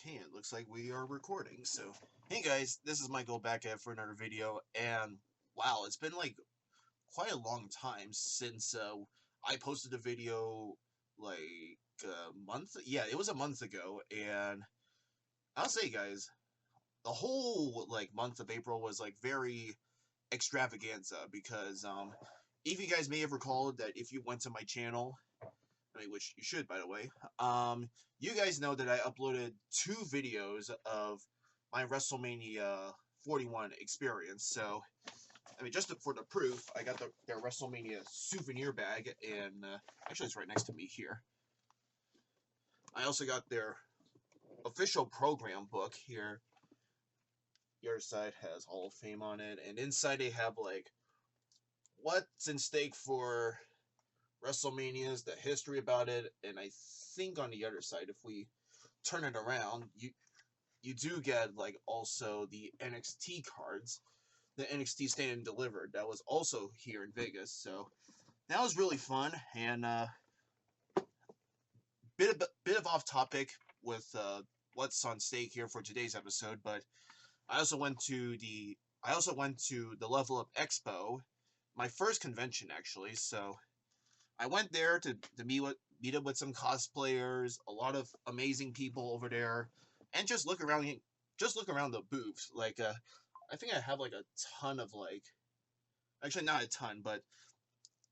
Okay, it looks like we are recording. So, hey guys, this is Michael back at for another video, and wow, it's been like quite a long time since I posted a video like a month. Yeah, it was a month ago, and I'll say, guys, the whole like month of April was like very extravaganza because if you guys may have recalled that if you went to my channel, I mean, which you should, by the way. You guys know that I uploaded 2 videos of my WrestleMania 41 experience. So, I mean, just for the proof, I got their WrestleMania souvenir bag, and actually, it's right next to me here. I also got their official program book here. The other side has Hall of Fame on it, and inside they have like what's in stake for WrestleManias, the history about it, and I think on the other side, if we turn it around, you do get like also the NXT cards, the NXT Stand and Delivered that was also here in Vegas. So that was really fun, and bit of off topic with what's on stake here for today's episode, but I also went to the Level Up Expo, my first convention actually. So I went there to meet up with some cosplayers, a lot of amazing people over there, and just look around the booths. Like I think I have like a ton of like, actually not a ton, but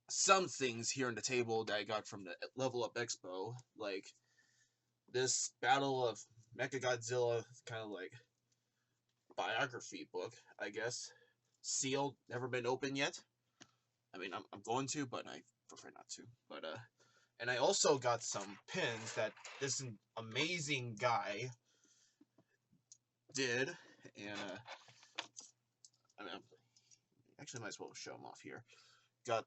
some things here on the table that I got from the Level Up Expo, like this Battle of Mechagodzilla kind of like biography book, I guess, sealed, never been opened yet. I mean, I'm going to, but I prefer not to. But and I also got some pins that this amazing guy did, and I mean, actually might as well show him off here. Got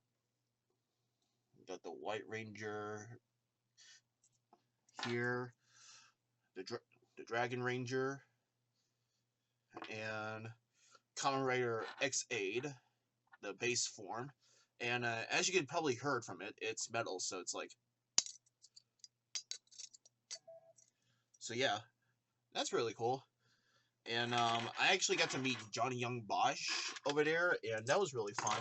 the White Ranger here, the Dragon Ranger, and Kamen Rider X-Aid, the base form. And as you can probably heard from it, it's metal, so it's like, so yeah, that's really cool. And I actually got to meet Johnny Young Bosch over there, and that was really fun.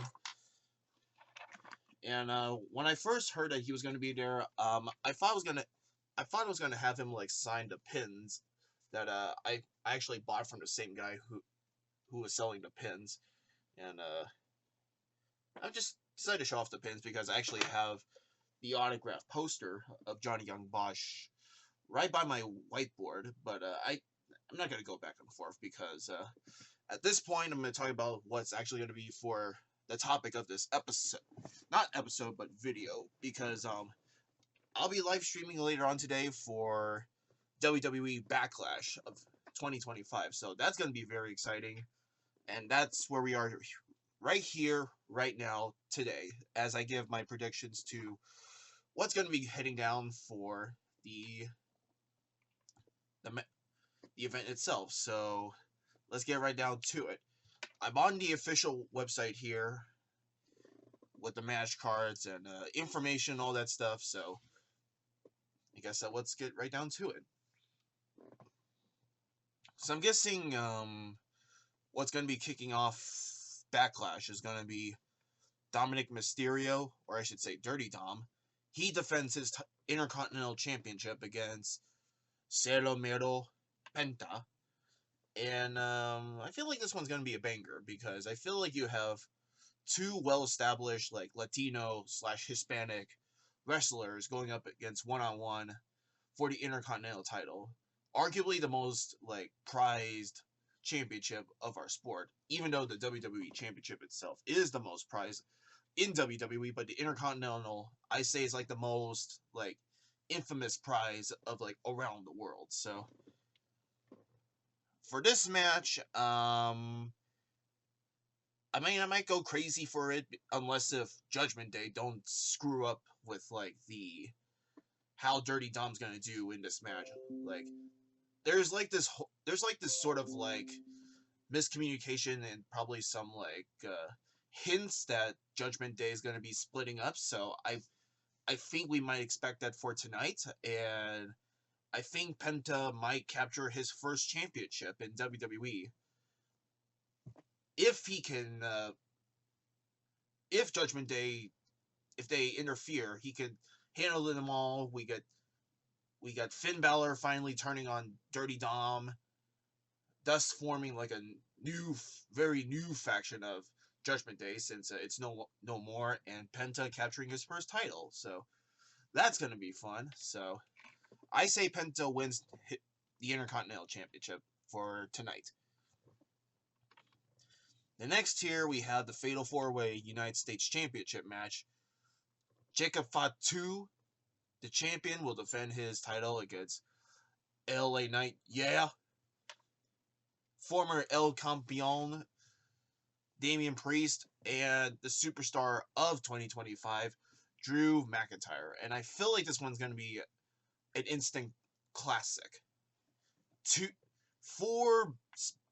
And when I first heard that he was going to be there, I thought I was gonna have him like sign the pins that I actually bought from the same guy who was selling the pins, and I just decided to show off the pins because I actually have the autograph poster of Johnny Young Bosch right by my whiteboard, but I'm not gonna go back and forth because at this point I'm gonna talk about what's actually gonna be for the topic of this episode, not episode but video, because I'll be live streaming later on today for WWE Backlash of 2025, so that's gonna be very exciting, and that's where we are right here, right now, today, as I give my predictions to what's going to be heading down for the event itself. So let's get right down to it. I'm on the official website here with the match cards and information, all that stuff. So I guess let's get right down to it. So I'm guessing what's going to be kicking off Backlash is going to be Dominic Mysterio, or I should say Dirty Dom. He defends his Intercontinental Championship against Cero Miedo Penta. And I feel like this one's going to be a banger because I feel like you have 2 well-established like Latino/Hispanic wrestlers going up against one-on-one for the Intercontinental title. Arguably the most like prized championship of our sport, even though the WWE Championship itself is the most prized in WWE, but the Intercontinental, I say, is like the most like infamous prize of like around the world. So for this match, I mean, I might go crazy for it unless if Judgment Day don't screw up with like the how Dirty Dom's gonna do in this match. Like there's like this sort of like miscommunication and probably some like hints that Judgment Day is going to be splitting up. So I think we might expect that for tonight, and I think Penta might capture his first championship in WWE if he can. If Judgment Day, if they interfere, he could handle them all. We got Finn Balor finally turning on Dirty Dom, thus forming like a new, very new faction of Judgment Day since it's no more, and Penta capturing his first title. So that's gonna be fun. So I say Penta wins the Intercontinental Championship for tonight. The next tier we have the Fatal 4-Way United States Championship match. Jacob Fatu, the champion, will defend his title against LA Knight, yeah. Former El Campeon, Damian Priest, and the superstar of 2025, Drew McIntyre. And I feel like this one's going to be an instant classic. Four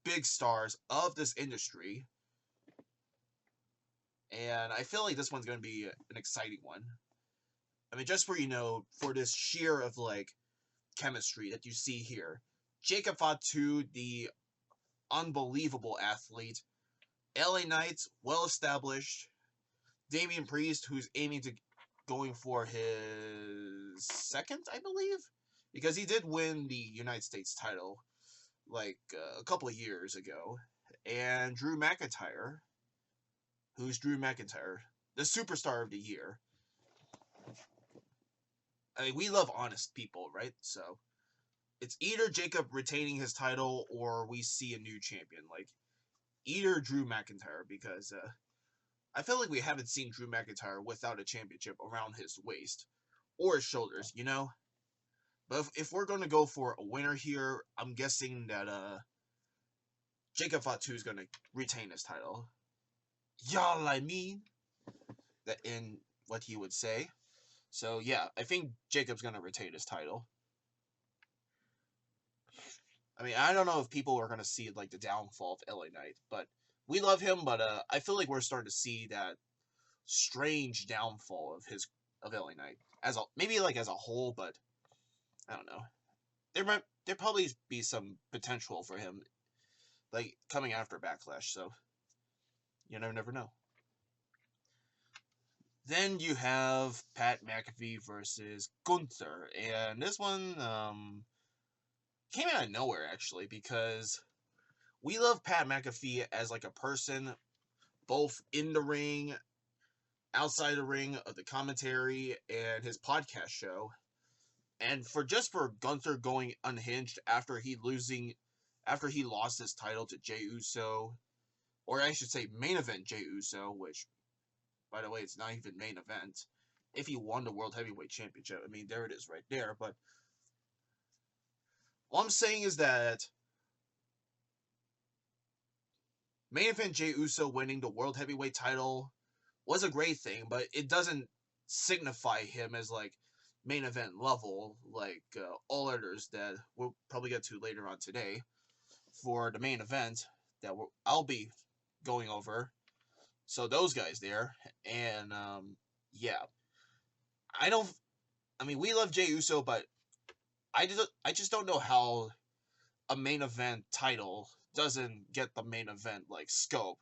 big stars of this industry. And I feel like this one's going to be an exciting one. I mean, just for this sheer of, like, chemistry that you see here. Jacob Fatu, the unbelievable athlete. LA Knight, well-established. Damian Priest, who's going for his second, I believe? Because he did win the United States title, like, a couple of years ago. And Drew McIntyre, who's Drew McIntyre, the superstar of the year. I mean, we love honest people, right? So, it's either Jacob retaining his title or we see a new champion. Like, either Drew McIntyre, because I feel like we haven't seen Drew McIntyre without a championship around his waist or his shoulders, you know? But if we're going to go for a winner here, I'm guessing that Jacob Fatu is going to retain his title. Y'all, I mean, that in what he would say. So, yeah, I think Jacob's going to retain his title. I mean, I don't know if people are going to see, like, the downfall of LA Knight, but we love him, but I feel like we're starting to see that strange downfall of LA Knight. Maybe, like, as a whole, but I don't know. There probably be some potential for him, like, coming after Backlash, so you never know. Then you have Pat McAfee versus Gunther, and this one came out of nowhere, actually, because we love Pat McAfee as, like, a person, both in the ring, outside the ring, of the commentary, and his podcast show. And for Gunther going unhinged after he lost his title to Jey Uso, or I should say main event Jey Uso, which, by the way, it's not even main event. If he won the World Heavyweight Championship, I mean, there it is right there. But all I'm saying is that main event Jey Uso winning the World Heavyweight title was a great thing, but it doesn't signify him as, like, main event level, like all others that we'll probably get to later on today for the main event that I'll be going over. So those guys there, and yeah, I mean, we love Jey Uso, but I just don't know how a main event title doesn't get the main event, like, scope,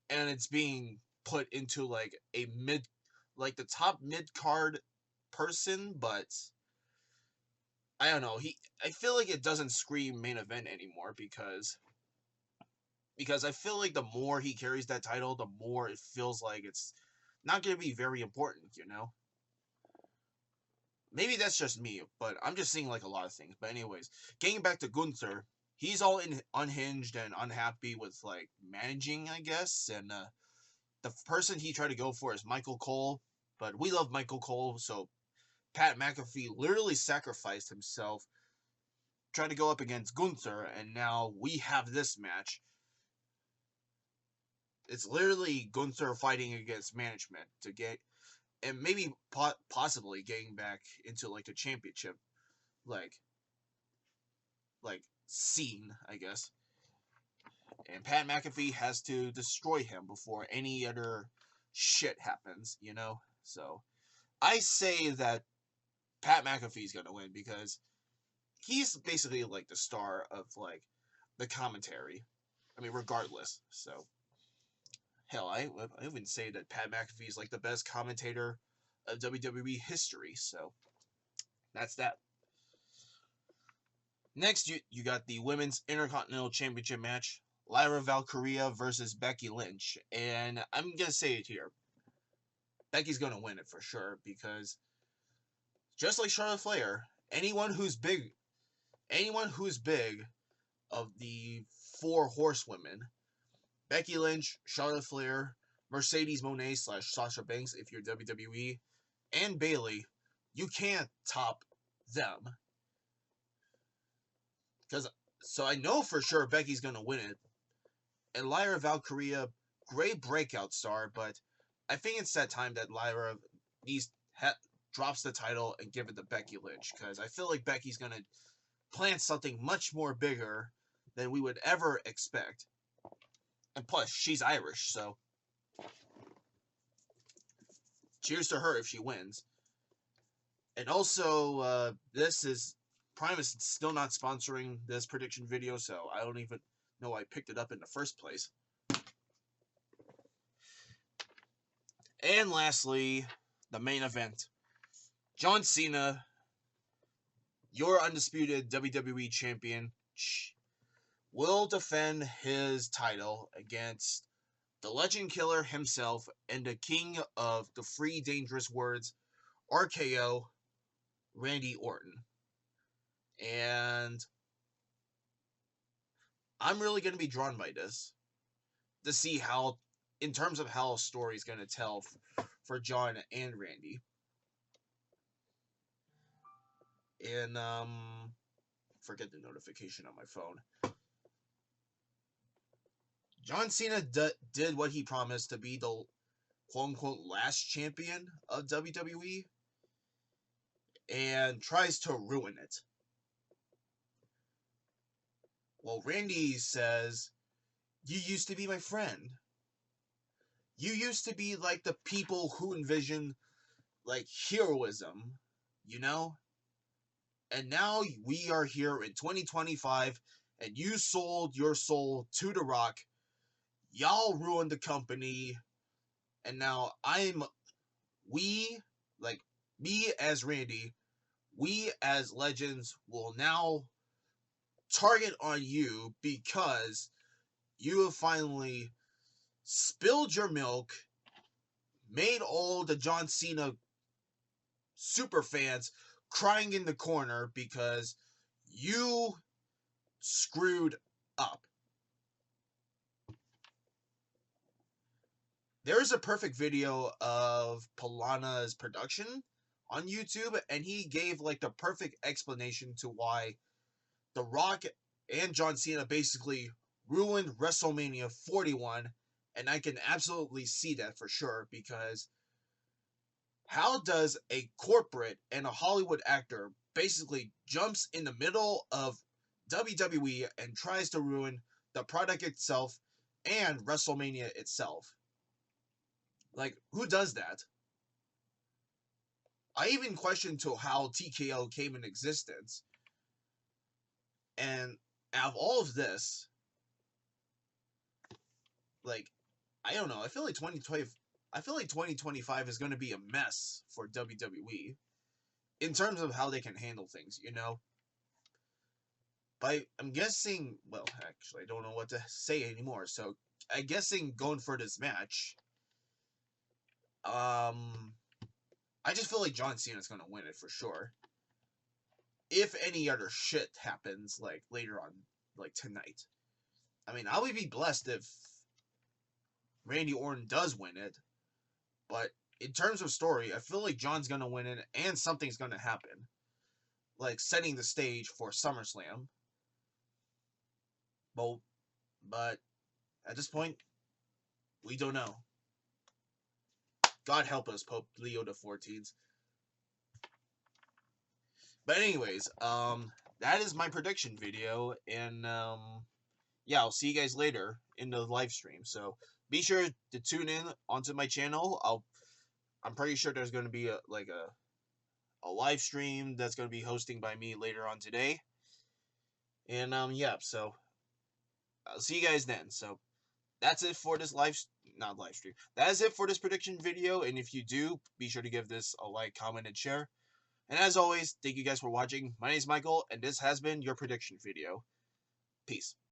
and it's being put into, like, the top mid card person, but I don't know. I feel like it doesn't scream main event anymore because I feel like the more he carries that title, the more it feels like it's not going to be very important, Maybe that's just me, but I'm just seeing, like, a lot of things. But anyways, getting back to Gunther, he's all unhinged and unhappy with, like, managing, I guess, and the person he tried to go for is Michael Cole, but we love Michael Cole, so Pat McAfee literally sacrificed himself, tried to go up against Gunther, and now we have this match. It's literally Gunther fighting against management to get, and maybe possibly getting back into, like, the championship, like scene, I guess. And Pat McAfee has to destroy him before any other shit happens, So I say that Pat McAfee's gonna win because he's basically like the star of like the commentary. I mean, regardless. So hell, I even say that Pat McAfee is like the best commentator of WWE history. So that's that. Next, you got the Women's Intercontinental Championship match. Lyra Valkyria versus Becky Lynch. And I'm going to say it here. Becky's going to win it for sure because just like Charlotte Flair, anyone who's big of the four horsewomen, Becky Lynch, Charlotte Flair, Mercedes Moné / Sasha Banks if you're WWE, and Bayley, you can't top them. So I know for sure Becky's going to win it. And Lyra Valkyria, great breakout star, but I think it's that time that Lyra drops the title and give it to Becky Lynch, because I feel like Becky's going to plant something much more bigger than we would ever expect. And plus, she's Irish, so cheers to her if she wins. And also, Prime is still not sponsoring this prediction video, so I don't even know I picked it up in the first place. And lastly, the main event. John Cena, your undisputed WWE champion, will defend his title against the Legend Killer himself and the king of the free dangerous words, RKO, Randy Orton. And I'm really going to be drawn by this to see how, in terms of how a story is going to tell for John and Randy. And, forget the notification on my phone. John Cena did what he promised to be the quote-unquote last champion of WWE and tries to ruin it. Well, Randy says, you used to be my friend. You used to be like the people who envision like heroism, you know? And now we are here in 2025 and you sold your soul to The Rock. Y'all ruined the company. And now me as Randy, we as legends will now target on you because you have finally spilled your milk, made all the John Cena super fans crying in the corner because you screwed up. There is a perfect video of Polana's production on YouTube, and he gave like the perfect explanation to why The Rock and John Cena basically ruined WrestleMania 41, and I can absolutely see that for sure, because how does a corporate and a Hollywood actor basically jumps in the middle of WWE and tries to ruin the product itself and WrestleMania itself? Like, who does that? I even questioned to how TKO came in existence. And out of all of this, like, I don't know, I feel like 2025 is going to be a mess for WWE in terms of how they can handle things, you know? But I'm guessing, well, actually, I don't know what to say anymore. So, I'm guessing going for this match, I just feel like John Cena's going to win it for sure. If any other shit happens, like, later on, like, tonight. I mean, I would be blessed if Randy Orton does win it. But in terms of story, I feel like John's going to win it and something's going to happen. Like, setting the stage for SummerSlam. But at this point, we don't know. God help us, Pope Leo XIV. But anyways, that is my prediction video, and yeah, I'll see you guys later in the live stream. So be sure to tune in onto my channel. I'm pretty sure there's going to be a live stream that's going to be hosting by me later on today. And yeah, so I'll see you guys then. So that's it for this not live stream. That is it for this prediction video. And if you do, be sure to give this a like, comment, and share. And as always, thank you guys for watching. My name is Michael, and this has been your prediction video. Peace.